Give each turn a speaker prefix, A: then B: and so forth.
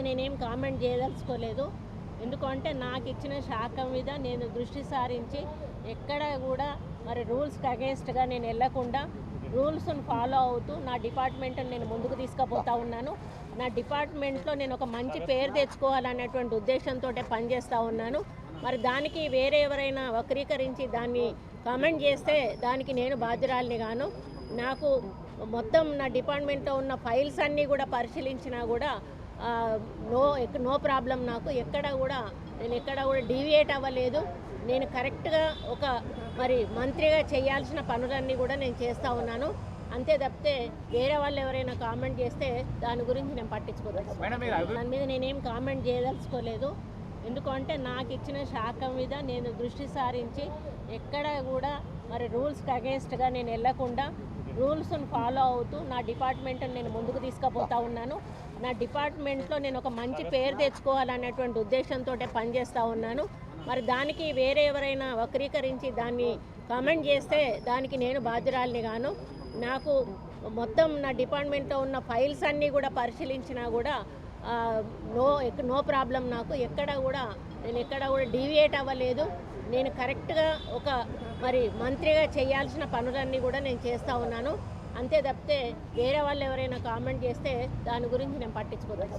A: నేనేం కామెంట్ చేయదలుచుకోలేదు. ఎందుకంటే నాకు ఇచ్చిన శాఖ మీద నేను దృష్టి సారించి ఎక్కడ కూడా మరి రూల్స్కి అగేన్స్ట్గా నేను వెళ్ళకుండా రూల్స్ను ఫాలో అవుతూ నా డిపార్ట్మెంట్ని నేను ముందుకు తీసుకుపోతా ఉన్నాను. నా డిపార్ట్మెంట్లో నేను ఒక మంచి పేరు తెచ్చుకోవాలనేటువంటి ఉద్దేశంతో పనిచేస్తూ ఉన్నాను. మరి దానికి వేరే ఎవరైనా వక్రీకరించి దాన్ని కామెంట్ చేస్తే దానికి నేను బాధ్యురాలిని గాను. నాకు మొత్తం నా డిపార్ట్మెంట్లో ఉన్న ఫైల్స్ అన్నీ కూడా పరిశీలించినా కూడా నో ప్రాబ్లం. నాకు నేను ఎక్కడ కూడా డీవియేట్ అవ్వలేదు. నేను కరెక్ట్గా ఒక మరి మంత్రిగా చేయాల్సిన పనులన్నీ కూడా నేను చేస్తూ ఉన్నాను. అంతే తప్పితే వేరే వాళ్ళు ఎవరైనా కామెంట్ చేస్తే దాని గురించి నేను పట్టించుకోలేదు. దాని మీద నేనేం కామెంట్ చేయదలుచుకోలేదు. ఎందుకంటే నాకు ఇచ్చిన శాఖ మీద నేను దృష్టి సారించి ఎక్కడ కూడా మరి రూల్స్కి అగేన్స్ట్గా నేను వెళ్ళకుండా రూల్స్ను ఫాలో అవుతూ నా డిపార్ట్మెంట్ని నేను ముందుకు తీసుకుపోతా ఉన్నాను. నా డిపార్ట్మెంట్లో నేను ఒక మంచి పేరు తెచ్చుకోవాలనేటువంటి ఉద్దేశంతో పనిచేస్తూ ఉన్నాను. మరి దానికి వేరే ఎవరైనా వక్రీకరించి దాన్ని కామెంట్ చేస్తే దానికి నేను బాధ్యురాలిని గాను. నాకు మొత్తం నా డిపార్ట్మెంట్లో ఉన్న ఫైల్స్ అన్నీ కూడా పరిశీలించినా కూడా నో ప్రాబ్లం. నాకు నేను ఎక్కడ కూడా డీవియేట్ అవ్వలేదు. నేను కరెక్ట్గా ఒక మరి మంత్రిగా చేయాల్సిన పనులన్నీ కూడా నేను చేస్తూ ఉన్నాను. అంతే తప్పితే వేరే వాళ్ళు ఎవరైనా కామెంట్ చేస్తే దాని గురించి నేను పట్టించుకోలేదు.